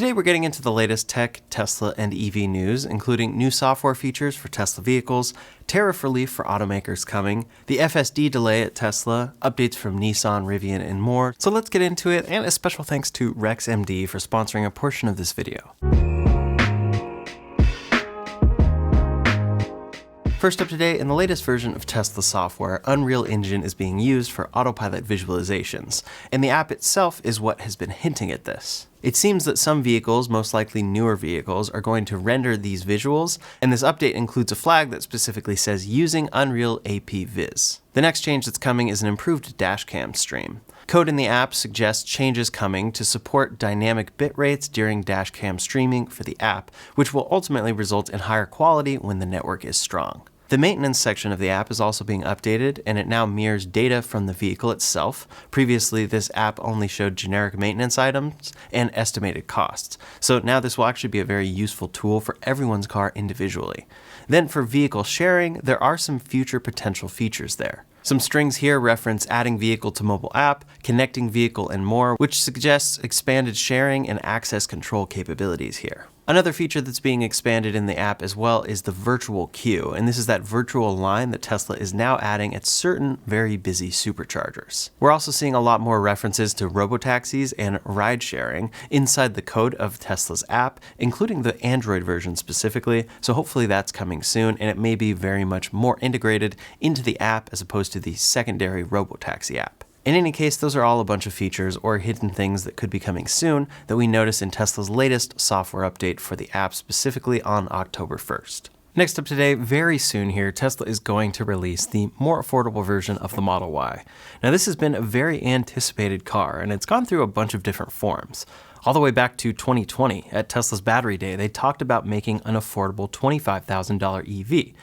Today we're getting into the latest tech, Tesla, and EV news, including new software features for Tesla vehicles, tariff relief for automakers coming, the FSD delay at Tesla, updates from Nissan, Rivian, and more. So let's get into it, and a special thanks to RexMD for sponsoring a portion of this video. First up today, in the latest version of Tesla software, Unreal Engine is being used for autopilot visualizations, and the app itself is what has been hinting at this. It seems that some vehicles, most likely newer vehicles, are going to render these visuals, and this update includes a flag that specifically says using Unreal AP Viz. The next change that's coming is an improved dashcam stream. Code in the app suggests changes coming to support dynamic bit rates during dashcam streaming for the app, which will ultimately result in higher quality when the network is strong. The maintenance section of the app is also being updated, and it now mirrors data from the vehicle itself. Previously, this app only showed generic maintenance items and estimated costs, so now this will actually be a very useful tool for everyone's car individually. Then for vehicle sharing, there are some future potential features there. Some strings here reference adding vehicle to mobile app, connecting vehicle, and more, which suggests expanded sharing and access control capabilities here. Another feature that's being expanded in the app as well is the virtual queue, and this is that virtual line that Tesla is now adding at certain very busy superchargers. We're also seeing a lot more references to robotaxis and ride sharing inside the code of Tesla's app, including the Android version specifically, so hopefully that's coming soon, and it may be very much more integrated into the app as opposed to the secondary robotaxi app. In any case, those are all a bunch of features or hidden things that could be coming soon that we notice in Tesla's latest software update for the app, specifically on October 1st. Next up today, very soon here, Tesla is going to release the more affordable version of the Model Y. Now this has been a very anticipated car, and it's gone through a bunch of different forms. All the way back to 2020, at Tesla's Battery Day, they talked about making an affordable $25,000 EV.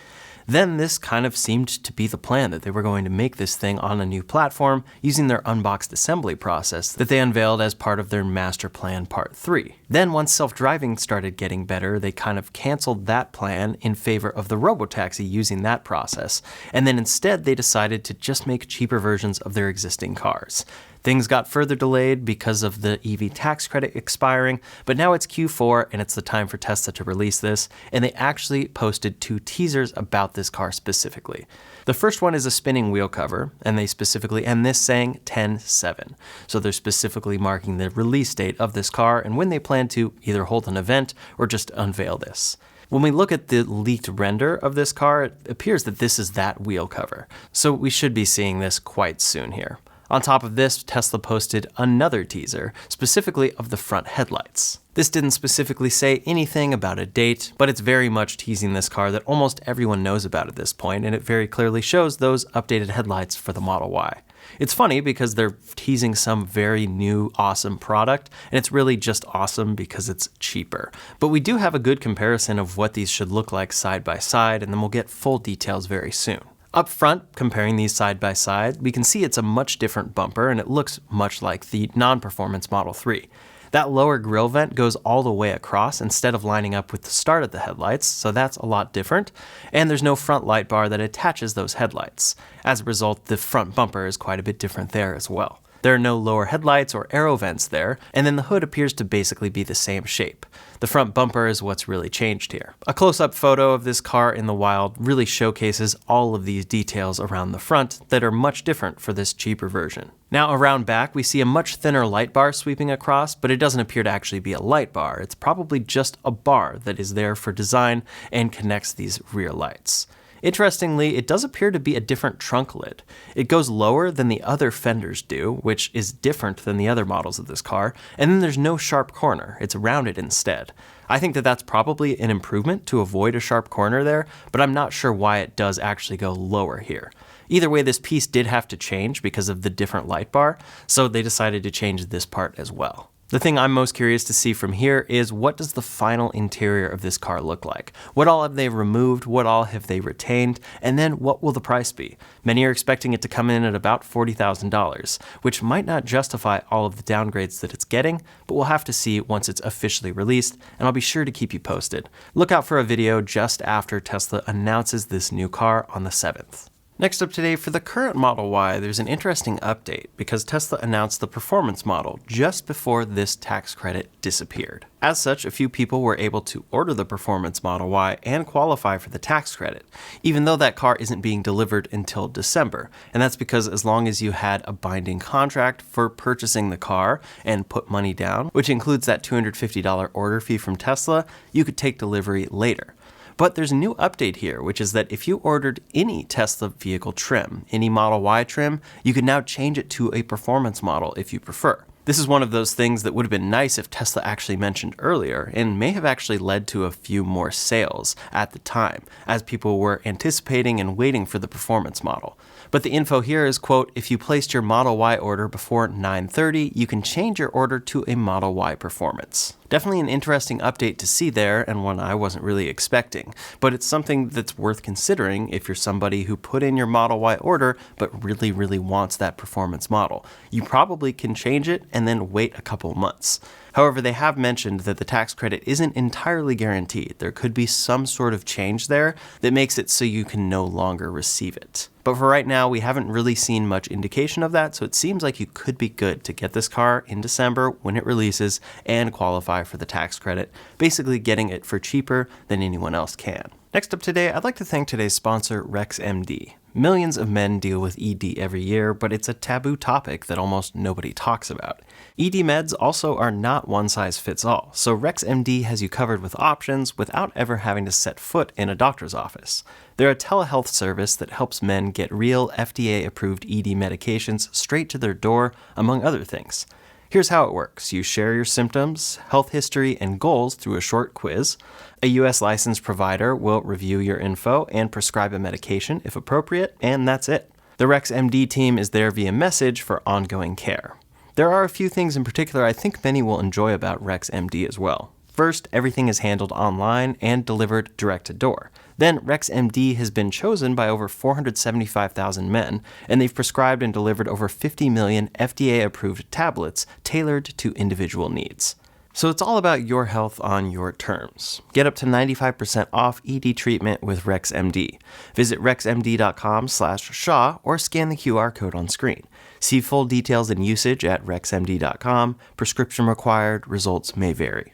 Then this kind of seemed to be the plan, that they were going to make this thing on a new platform using their unboxed assembly process that they unveiled as part of their Master Plan Part 3. Then once self-driving started getting better, they kind of canceled that plan in favor of the robotaxi using that process, and then instead they decided to just make cheaper versions of their existing cars. Things got further delayed because of the EV tax credit expiring, but now it's Q4 and it's the time for Tesla to release this, and they actually posted 2 teasers about this car specifically. The first one is a spinning wheel cover, and they specifically end this saying 10/7. So they're specifically marking the release date of this car and when they plan to either hold an event or just unveil this. When we look at the leaked render of this car, it appears that this is that wheel cover, so we should be seeing this quite soon here. On top of this, Tesla posted another teaser, specifically of the front headlights. This didn't specifically say anything about a date, but it's very much teasing this car that almost everyone knows about at this point, and it very clearly shows those updated headlights for the Model Y. It's funny because they're teasing some very new, awesome product, and it's really just awesome because it's cheaper. But we do have a good comparison of what these should look like side by side, and then we'll get full details very soon. Up front, comparing these side by side, we can see it's a much different bumper, and it looks much like the non-performance Model 3. That lower grille vent goes all the way across instead of lining up with the start of the headlights, so that's a lot different, and there's no front light bar that attaches those headlights. As a result, the front bumper is quite a bit different there as well. There are no lower headlights or aero vents there, and then the hood appears to basically be the same shape. The front bumper is what's really changed here. A close-up photo of this car in the wild really showcases all of these details around the front that are much different for this cheaper version. Now around back, we see a much thinner light bar sweeping across, but it doesn't appear to actually be a light bar. It's probably just a bar that is there for design and connects these rear lights. Interestingly, it does appear to be a different trunk lid. It goes lower than the other fenders do, which is different than the other models of this car, and then there's no sharp corner. It's rounded instead. I think that that's probably an improvement to avoid a sharp corner there, but I'm not sure why it does actually go lower here. Either way, this piece did have to change because of the different light bar, so they decided to change this part as well. The thing I'm most curious to see from here is what does the final interior of this car look like? What all have they removed? What all have they retained? And then what will the price be? Many are expecting it to come in at about $40,000, which might not justify all of the downgrades that it's getting, but we'll have to see once it's officially released, and I'll be sure to keep you posted. Look out for a video just after Tesla announces this new car on the 7th. Next up today, for the current Model Y, there's an interesting update because Tesla announced the performance model just before this tax credit disappeared. As such, a few people were able to order the performance Model Y and qualify for the tax credit, even though that car isn't being delivered until December. And that's because as long as you had a binding contract for purchasing the car and put money down, which includes that $250 order fee from Tesla, you could take delivery later. But there's a new update here, which is that if you ordered any Tesla vehicle trim, any Model Y trim, you can now change it to a performance model if you prefer. This is one of those things that would have been nice if Tesla actually mentioned earlier, and may have actually led to a few more sales at the time, as people were anticipating and waiting for the performance model. But the info here is, quote, if you placed your Model Y order before 9:30, you can change your order to a Model Y Performance. Definitely an interesting update to see there, and one I wasn't really expecting, but it's something that's worth considering if you're somebody who put in your Model Y order but really wants that performance model. You probably can change it and then wait a couple months. However, they have mentioned that the tax credit isn't entirely guaranteed. There could be some sort of change there that makes it so you can no longer receive it. But for right now, we haven't really seen much indication of that, so it seems like you could be good to get this car in December when it releases and qualify for the tax credit, basically getting it for cheaper than anyone else can. Next up today, I'd like to thank today's sponsor, RexMD. Millions of men deal with ED every year, but it's a taboo topic that almost nobody talks about. ED meds also are not one size fits all, so RexMD has you covered with options without ever having to set foot in a doctor's office. They're a telehealth service that helps men get real FDA-approved ED medications straight to their door, among other things. Here's how it works. You share your symptoms, health history, and goals through a short quiz. A U.S. licensed provider will review your info and prescribe a medication if appropriate, and that's it. The RexMD team is there via message for ongoing care. There are a few things in particular I think many will enjoy about RexMD as well. First, everything is handled online and delivered direct to door. Then, RexMD has been chosen by over 475,000 men, and they've prescribed and delivered over 50 million FDA-approved tablets tailored to individual needs. So it's all about your health on your terms. Get up to 95% off ED treatment with RexMD. Visit rexmd.com/Shaw or scan the QR code on screen. See full details and usage at rexmd.com. Prescription required. Results may vary.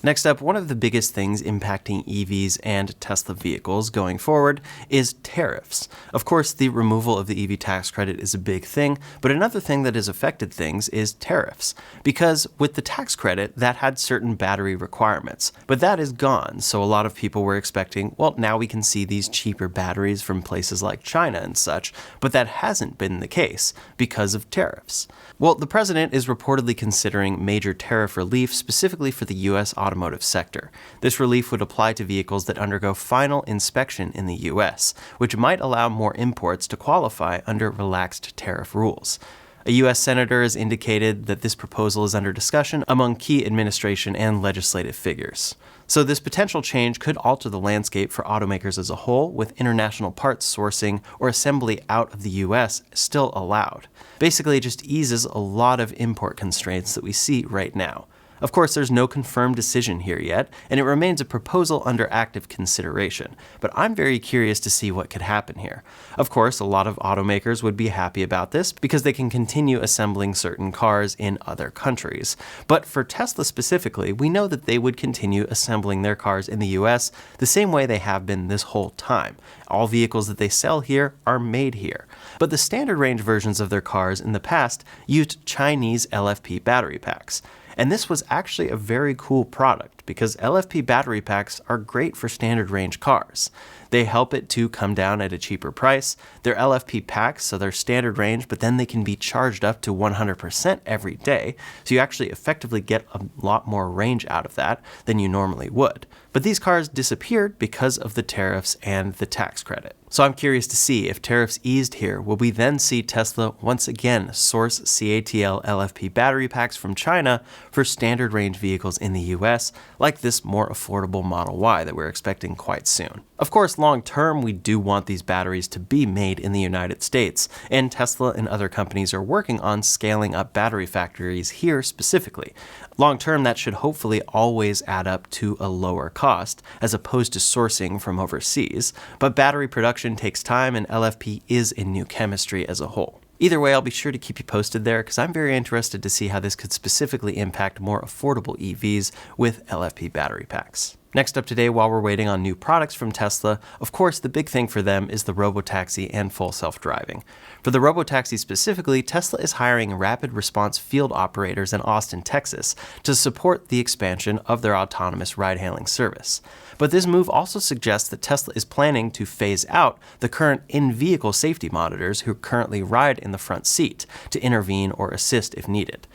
Next up, one of the biggest things impacting EVs and Tesla vehicles going forward is tariffs. Of course, the removal of the EV tax credit is a big thing, but another thing that has affected things is tariffs. Because with the tax credit, that had certain battery requirements, but that is gone, so a lot of people were expecting, well, now we can see these cheaper batteries from places like China and such, but that hasn't been the case because of tariffs. Well, the president is reportedly considering major tariff relief specifically for the U.S. automotive sector. This relief would apply to vehicles that undergo final inspection in the U.S., which might allow more imports to qualify under relaxed tariff rules. A U.S. senator has indicated that this proposal is under discussion among key administration and legislative figures. So this potential change could alter the landscape for automakers as a whole, with international parts sourcing or assembly out of the U.S. still allowed. Basically, it just eases a lot of import constraints that we see right now. Of course, there's no confirmed decision here yet, and it remains a proposal under active consideration, but I'm very curious to see what could happen here. Of course, a lot of automakers would be happy about this because they can continue assembling certain cars in other countries. But for Tesla specifically, we know that they would continue assembling their cars in the US the same way they have been this whole time. All vehicles that they sell here are made here. But the standard range versions of their cars in the past used Chinese LFP battery packs. And this was actually a very cool product because LFP battery packs are great for standard range cars. They help it to come down at a cheaper price. They're LFP packs, so they're standard range, but then they can be charged up to 100% every day. So you actually effectively get a lot more range out of that than you normally would. But these cars disappeared because of the tariffs and the tax credit. So I'm curious to see if tariffs eased here, will we then see Tesla once again source CATL LFP battery packs from China for standard range vehicles in the US, like this more affordable Model Y that we're expecting quite soon. Of course, long term, we do want these batteries to be made in the United States, and Tesla and other companies are working on scaling up battery factories here specifically. Long term, that should hopefully always add up to a lower cost, as opposed to sourcing from overseas, but battery production takes time and LFP is a new chemistry as a whole. Either way, I'll be sure to keep you posted there because I'm very interested to see how this could specifically impact more affordable EVs with LFP battery packs. Next up today, while we're waiting on new products from Tesla, of course the big thing for them is the robotaxi and full self-driving. For the robotaxi specifically, Tesla is hiring rapid response field operators in Austin, Texas to support the expansion of their autonomous ride-hailing service. But this move also suggests that Tesla is planning to phase out the current in-vehicle safety monitors who currently ride in the front seat to intervene or assist if needed.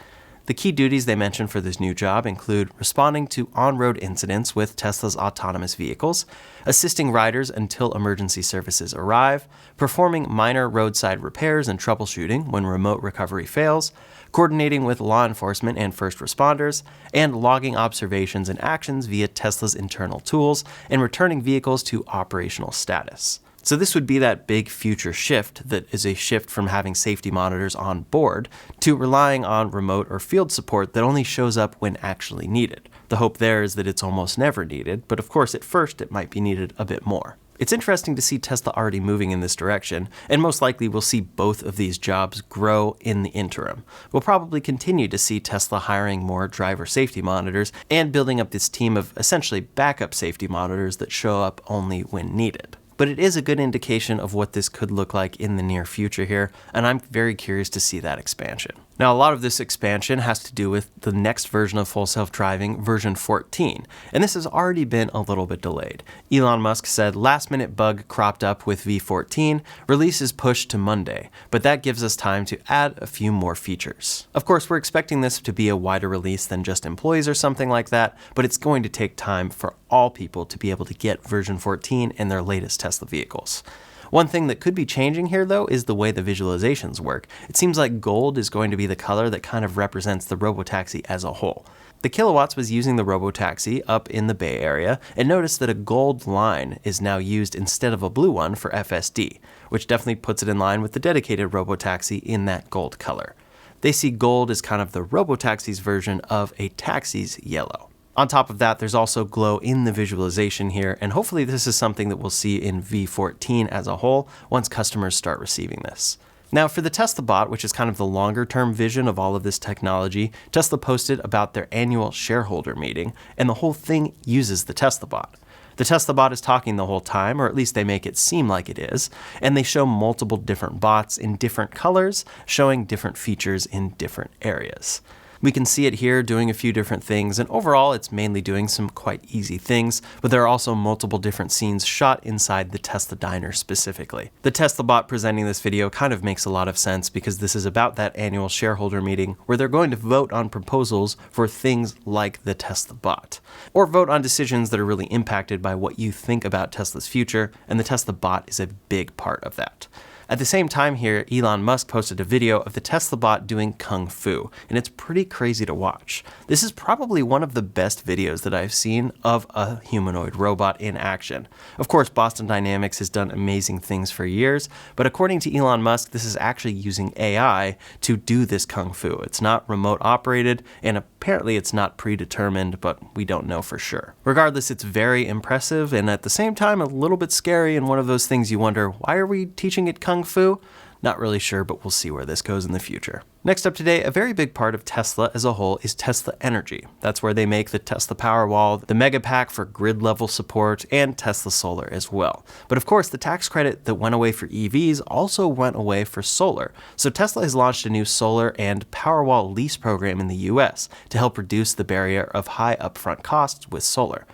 The key duties they mention for this new job include responding to on-road incidents with Tesla's autonomous vehicles, assisting riders until emergency services arrive, performing minor roadside repairs and troubleshooting when remote recovery fails, coordinating with law enforcement and first responders, and logging observations and actions via Tesla's internal tools and returning vehicles to operational status. So this would be that big future shift that is a shift from having safety monitors on board to relying on remote or field support that only shows up when actually needed. The hope there is that it's almost never needed, but of course at first it might be needed a bit more. It's interesting to see Tesla already moving in this direction, and most likely we'll see both of these jobs grow in the interim. We'll probably continue to see Tesla hiring more driver safety monitors and building up this team of essentially backup safety monitors that show up only when needed. But it is a good indication of what this could look like in the near future here, and I'm very curious to see that expansion. Now, a lot of this expansion has to do with the next version of full self-driving, version 14, and this has already been a little bit delayed. Elon Musk said last-minute bug cropped up with V14, release is pushed to Monday, but that gives us time to add a few more features. Of course, we're expecting this to be a wider release than just employees or something like that, but it's going to take time for all people to be able to get version 14 in their latest Tesla vehicles. One thing that could be changing here, though, is the way the visualizations work. It seems like gold is going to be the color that kind of represents the robotaxi as a whole. The Kilowatts was using the robotaxi up in the Bay Area and noticed that a gold line is now used instead of a blue one for FSD, which definitely puts it in line with the dedicated robotaxi in that gold color. They see gold as kind of the robotaxi's version of a taxi's yellow. On top of that, there's also glow in the visualization here, and hopefully this is something that we'll see in V14 as a whole once customers start receiving this. Now for the Tesla Bot, which is kind of the longer term vision of all of this technology, Tesla posted about their annual shareholder meeting, and the whole thing uses the Tesla Bot. The Tesla Bot is talking the whole time, or at least they make it seem like it is, and they show multiple different bots in different colors, showing different features in different areas. We can see it here doing a few different things, and overall it's mainly doing some quite easy things, but there are also multiple different scenes shot inside the Tesla diner specifically. The Tesla Bot presenting this video kind of makes a lot of sense because this is about that annual shareholder meeting where they're going to vote on proposals for things like the Tesla Bot, or vote on decisions that are really impacted by what you think about Tesla's future, and the Tesla Bot is a big part of that. At the same time here, Elon Musk posted a video of the Tesla Bot doing Kung Fu, and it's pretty crazy to watch. This is probably one of the best videos that I've seen of a humanoid robot in action. Of course, Boston Dynamics has done amazing things for years, but according to Elon Musk, this is actually using AI to do this Kung Fu. It's not remote operated, and apparently it's not predetermined, but we don't know for sure. Regardless, it's very impressive, and at the same time, a little bit scary, and one of those things you wonder, why are we teaching it Kung Fu? Not really sure, but we'll see where this goes in the future. Next up today, a very big part of Tesla as a whole is Tesla Energy. That's where they make the Tesla Powerwall, the MagBak for grid level support, and Tesla Solar as well. But of course, the tax credit that went away for EVs also went away for solar. So Tesla has launched a new solar and Powerwall lease program in the US to help reduce the barrier of high upfront costs with solar.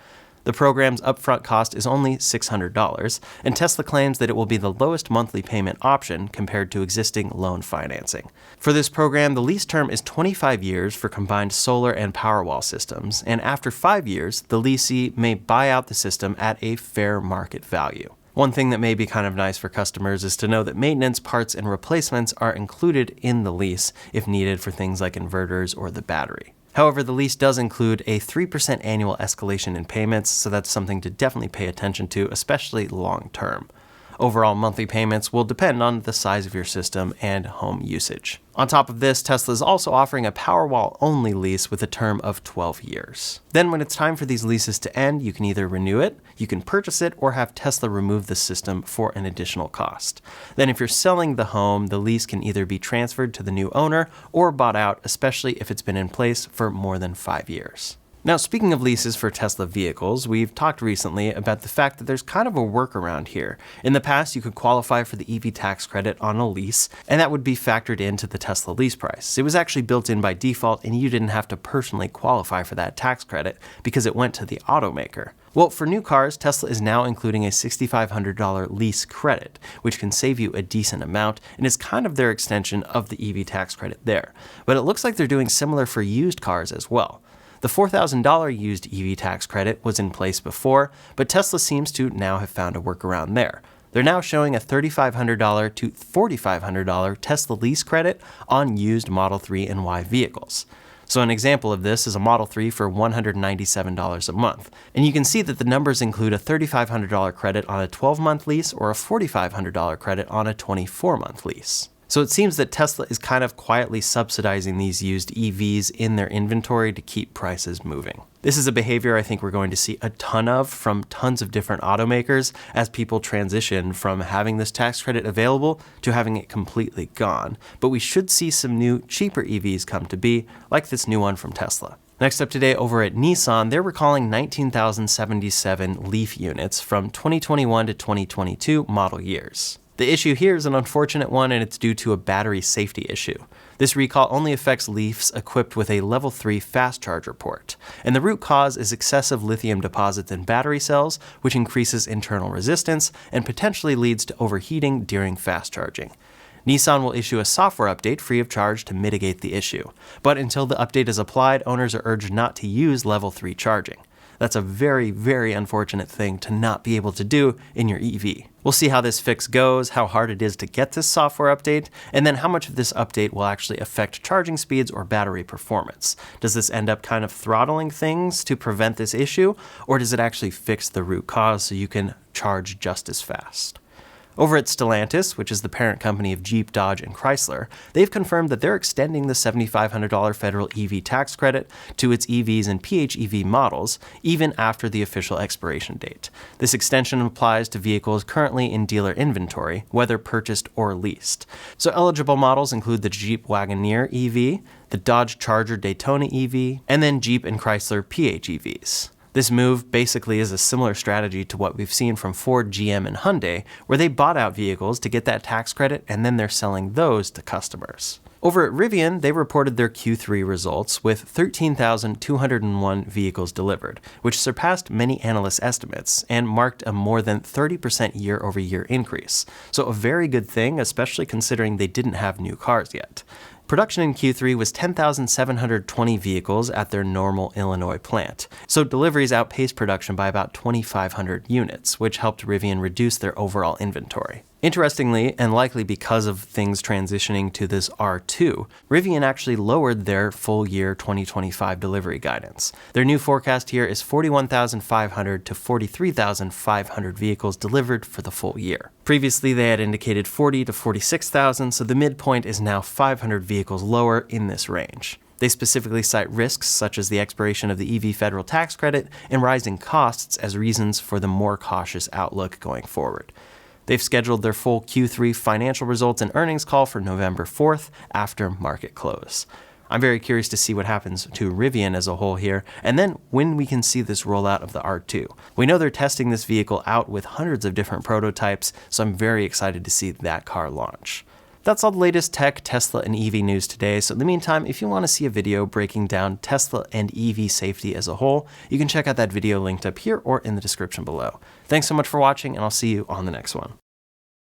The program's upfront cost is only $600, and Tesla claims that it will be the lowest monthly payment option compared to existing loan financing. For this program, the lease term is 25 years for combined solar and Powerwall systems, and after 5 years, the leasee may buy out the system at a fair market value. One thing that may be kind of nice for customers is to know that maintenance, parts, and replacements are included in the lease if needed for things like inverters or the battery. However, the lease does include a 3% annual escalation in payments, so that's something to definitely pay attention to, especially long term. Overall monthly payments will depend on the size of your system and home usage. On top of this, Tesla is also offering a Powerwall-only lease with a term of 12 years. Then when it's time for these leases to end, you can either renew it, you can purchase it, or have Tesla remove the system for an additional cost. Then if you're selling the home, the lease can either be transferred to the new owner or bought out, especially if it's been in place for more than 5 years. Now, speaking of leases for Tesla vehicles, we've talked recently about the fact that there's kind of a workaround here. In the past, you could qualify for the EV tax credit on a lease, and that would be factored into the Tesla lease price. It was actually built in by default, and you didn't have to personally qualify for that tax credit because it went to the automaker. Well, for new cars, Tesla is now including a $6,500 lease credit, which can save you a decent amount, and is kind of their extension of the EV tax credit there. But it looks like they're doing similar for used cars as well. The $4,000 used EV tax credit was in place before, but Tesla seems to now have found a workaround there. They're now showing a $3,500 to $4,500 Tesla lease credit on used Model 3 and Y vehicles. So an example of this is a Model 3 for $197 a month. And you can see that the numbers include a $3,500 credit on a 12-month lease or a $4,500 credit on a 24-month lease. So it seems that Tesla is kind of quietly subsidizing these used EVs in their inventory to keep prices moving. This is a behavior I think we're going to see a ton of from tons of different automakers as people transition from having this tax credit available to having it completely gone. But we should see some new, cheaper EVs come to be, like this new one from Tesla. Next up today, over at Nissan, they're recalling 19,077 Leaf units from 2021 to 2022 model years. The issue here is an unfortunate one, and it's due to a battery safety issue. This recall only affects Leafs equipped with a level 3 fast charger port, and the root cause is excessive lithium deposits in battery cells, which increases internal resistance and potentially leads to overheating during fast charging. Nissan will issue a software update free of charge to mitigate the issue, but until the update is applied, owners are urged not to use level 3 charging. That's a very, very unfortunate thing to not be able to do in your EV. We'll see how this fix goes, how hard it is to get this software update, and then how much of this update will actually affect charging speeds or battery performance. Does this end up kind of throttling things to prevent this issue, or does it actually fix the root cause so you can charge just as fast? Over at Stellantis, which is the parent company of Jeep, Dodge, and Chrysler, they've confirmed that they're extending the $7,500 federal EV tax credit to its EVs and PHEV models, even after the official expiration date. This extension applies to vehicles currently in dealer inventory, whether purchased or leased. So eligible models include the Jeep Wagoneer EV, the Dodge Charger Daytona EV, and then Jeep and Chrysler PHEVs. This move basically is a similar strategy to what we've seen from Ford, GM, and Hyundai, where they bought out vehicles to get that tax credit and then they're selling those to customers. Over at Rivian, they reported their Q3 results with 13,201 vehicles delivered, which surpassed many analysts' estimates and marked a more than 30% year-over-year increase. So a very good thing, especially considering they didn't have new cars yet. Production in Q3 was 10,720 vehicles at their Normal, Illinois plant, so deliveries outpaced production by about 2,500 units, which helped Rivian reduce their overall inventory. Interestingly, and likely because of things transitioning to this R2, Rivian actually lowered their full year 2025 delivery guidance. Their new forecast here is 41,500 to 43,500 vehicles delivered for the full year. Previously, they had indicated 40 to 46,000, so the midpoint is now 500 vehicles lower in this range. They specifically cite risks such as the expiration of the EV federal tax credit and rising costs as reasons for the more cautious outlook going forward. They've scheduled their full Q3 financial results and earnings call for November 4th after market close. I'm very curious to see what happens to Rivian as a whole here, and then when we can see this rollout of the R2. We know they're testing this vehicle out with hundreds of different prototypes, so I'm very excited to see that car launch. That's all the latest tech, Tesla, and EV news today. So in the meantime, if you want to see a video breaking down Tesla and EV safety as a whole, you can check out that video linked up here or in the description below. Thanks so much for watching, and I'll see you on the next one.